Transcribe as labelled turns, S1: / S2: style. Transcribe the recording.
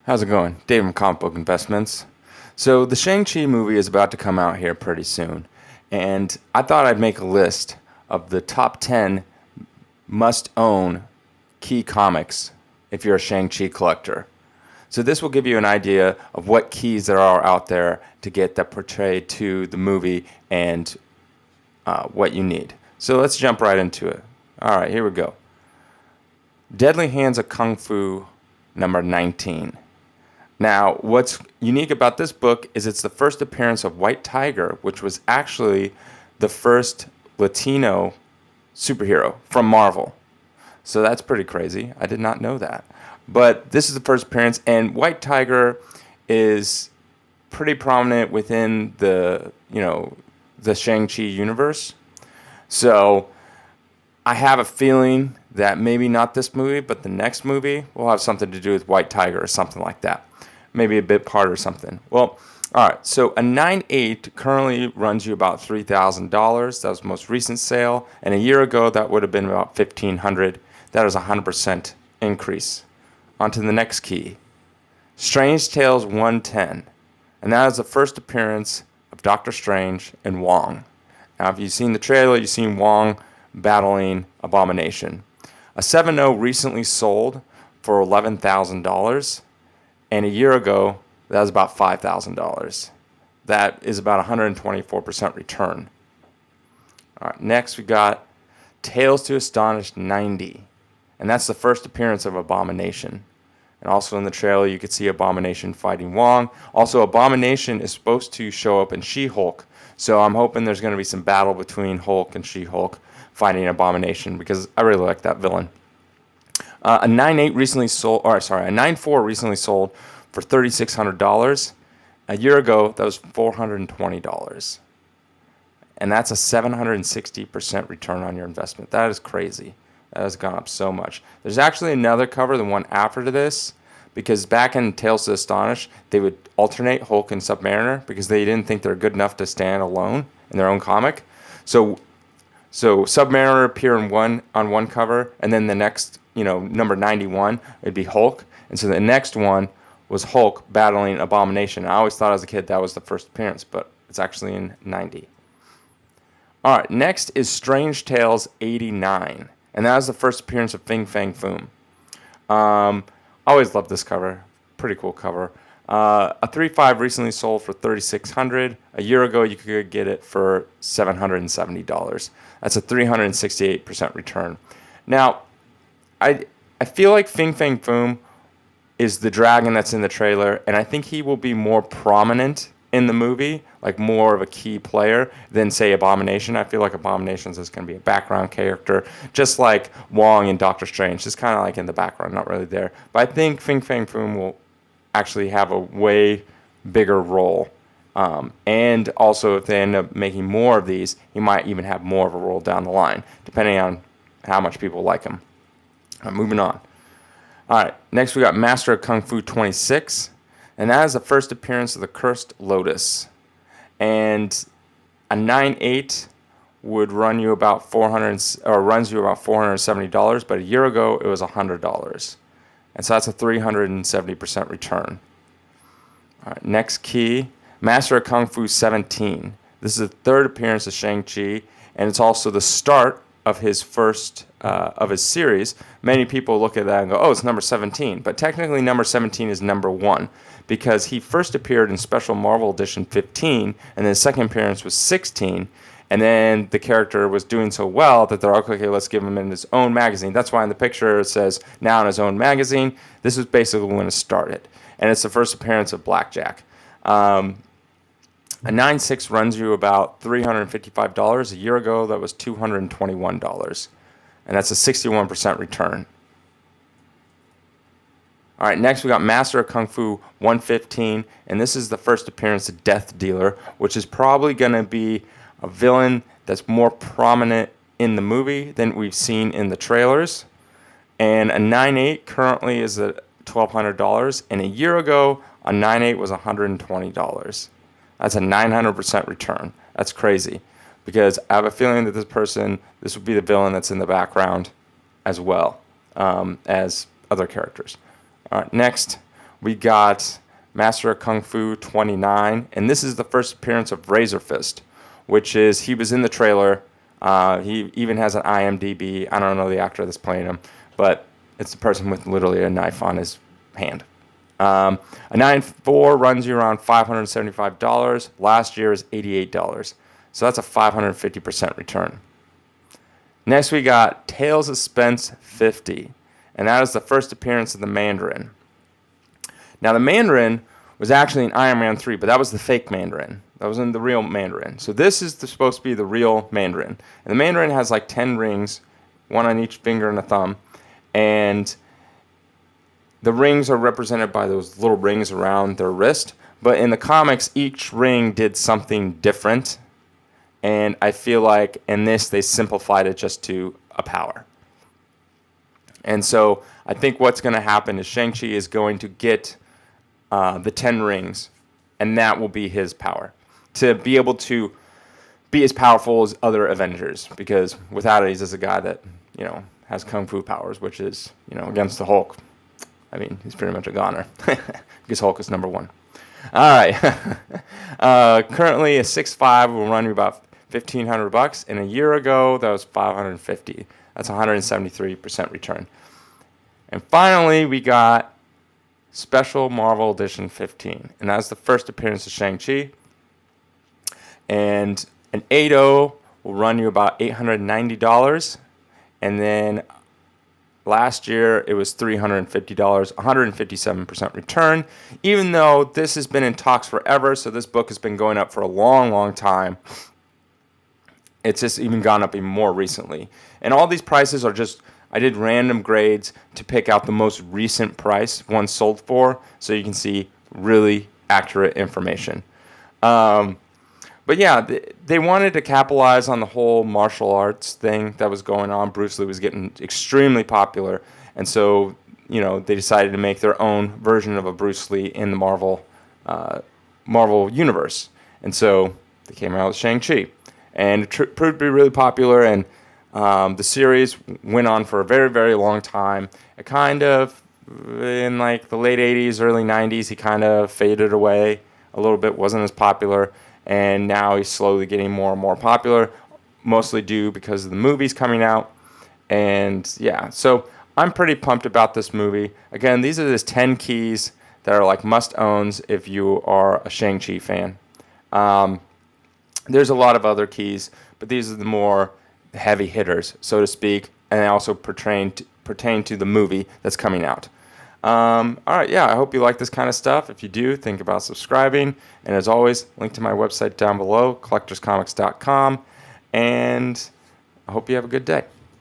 S1: How's it going? Dave from Comic Book Investments. So, the Shang Chi movie is about to come out here pretty soon, and I thought I'd make a list of the top 10 must own key comics if you're a Shang Chi collector. So, this will give you an idea of what keys there are out there to get that portrayed to the movie and what you need. So, let's jump right into it. All right, here we go. Deadly Hands of Kung Fu, number 19. Now, what's unique about this book is it's the first appearance of White Tiger, which was actually the first Latino superhero from Marvel. So that's pretty crazy. I did not know that. But this is the first appearance, and White Tiger is pretty prominent within the Shang-Chi universe. So I have a feeling that maybe not this movie, but the next movie will have something to do with White Tiger or something like that. Maybe a bit part or something. Well, all right. So a 9.8 currently runs you about $3,000. That was the most recent sale. And a year ago, that would have been about $1,500. That is a 100% increase. On to the next key. Strange Tales 110. And that is the first appearance of Doctor Strange and Wong. Now, if you've seen the trailer, you've seen Wong battling Abomination. A 7.0 recently sold for $11,000. And a year ago, that was about $5,000. That is about 124% return. All right, next we got Tales to Astonish 90. And that's the first appearance of Abomination. And also in the trailer, you could see Abomination fighting Wong. Also, Abomination is supposed to show up in She-Hulk. So I'm hoping there's going to be some battle between Hulk and She-Hulk fighting Abomination because I really like that villain. A 9.8 recently sold, or sorry, a 9.4 recently sold for $3,600. A year ago, that was $420. And that's a 760% return on your investment. That is crazy. That has gone up so much. There's actually another cover, the one after this, because back in Tales to Astonish, they would alternate Hulk and Submariner because they didn't think they're good enough to stand alone in their own comic. So Submariner appear on one cover, and then the next, number 91, it'd be Hulk. And so the next one was Hulk battling Abomination. I always thought as a kid that was the first appearance, but it's actually in 90. All right, next is Strange Tales 89, and that was the first appearance of Fin Fang Foom. I always loved this cover. Pretty cool cover. A 3.5 recently sold for $3,600. A year ago, you could get it for $770. That's a 368% return. Now, I feel like Fin Fang Foom is the dragon that's in the trailer, and I think he will be more prominent in the movie, like more of a key player than, say, Abomination. I feel like Abomination is going to be a background character, just like Wong and Doctor Strange. Just kind of like in the background, not really there. But I think Fin Fang Foom will actually have a way bigger role. And also, if they end up making more of these, he might even have more of a role down the line, depending on how much people like him. Moving on. All right, next we got Master of Kung Fu 26, and that is the first appearance of the Cursed Lotus. And a 9.8 would run you about runs you about $470, but a year ago it was $100. And so that's a 370% return. All right, next key, Master of Kung Fu 17. This is the third appearance of Shang-Chi, and it's also the start of his first of his series. Many people look at that and go, oh, it's number 17. But technically number 17 is number 1 because he first appeared in Special Marvel Edition 15, and then his second appearance was 16. And then the character was doing so well that they're like, okay, let's give him in his own magazine. That's why in the picture it says now in his own magazine. This was basically when it started. And it's the first appearance of Blackjack. A 9.6 runs you about $355. A year ago, that was $221. And that's a 61% return. All right, next we got Master of Kung Fu 115. And this is the first appearance of Death Dealer, which is probably going to be a villain that's more prominent in the movie than we've seen in the trailers. And a 9.8 currently is at $1,200. And a year ago, a 9.8 was $120. That's a 900% return. That's crazy because I have a feeling that this would be the villain that's in the background as well as other characters. All right, next We got Master of Kung Fu 29, and this is the first appearance of Razor Fist, which is, he was in the trailer. He even has an IMDb. I don't know the actor that's playing him, but it's the person with literally a knife on his hand. A 9.4 runs you around $575. Last year is $88. So that's a 550% return. Next, we got Tales of Suspense 50, and that is the first appearance of the Mandarin. Now, the Mandarin was actually in Iron Man 3, but that was the fake Mandarin. That wasn't the real Mandarin. So this is supposed to be the real Mandarin. And the Mandarin has like 10 rings, one on each finger and a thumb. And the rings are represented by those little rings around their wrist. But in the comics, each ring did something different. And I feel like in this, they simplified it just to a power. And so I think what's going to happen is Shang-Chi is going to get the 10 rings, and that will be his power. To be able to be as powerful as other Avengers, because without it, he's just a guy that, has kung fu powers, which is, against the Hulk. I mean, he's pretty much a goner, because Hulk is number one. All right. Currently, a 6.5 will run you about $1,500, and a year ago, that was $550. That's 173% return. And finally, we got Special Marvel Edition 15, and that's the first appearance of Shang-Chi. And an 8.0 will run you about $890, and then last year it was $350, 157% return, even though this has been in talks forever, so this book has been going up for a long, long time. It's just even gone up even more recently. And all these prices are just, I did random grades to pick out the most recent price one sold for, so you can see really accurate information. But yeah, they wanted to capitalize on the whole martial arts thing that was going on. Bruce Lee was getting extremely popular, and so they decided to make their own version of a Bruce Lee in the Marvel universe. And so they came out with Shang-Chi, and it proved to be really popular. And the series went on for a very, very long time. It kind of, in like the late 80s, early 90s, he kind of faded away a little bit, wasn't as popular. And now he's slowly getting more and more popular, mostly due because of the movies coming out. And yeah, so I'm pretty pumped about this movie. Again, these are just 10 keys that are like must-owns if you are a Shang-Chi fan. There's a lot of other keys, but these are the more heavy hitters, so to speak, and they also pertain to the movie that's coming out. All right, yeah, I hope you like this kind of stuff. If you do, think about subscribing. And as always, link to my website down below, collectorscomics.com. And I hope you have a good day.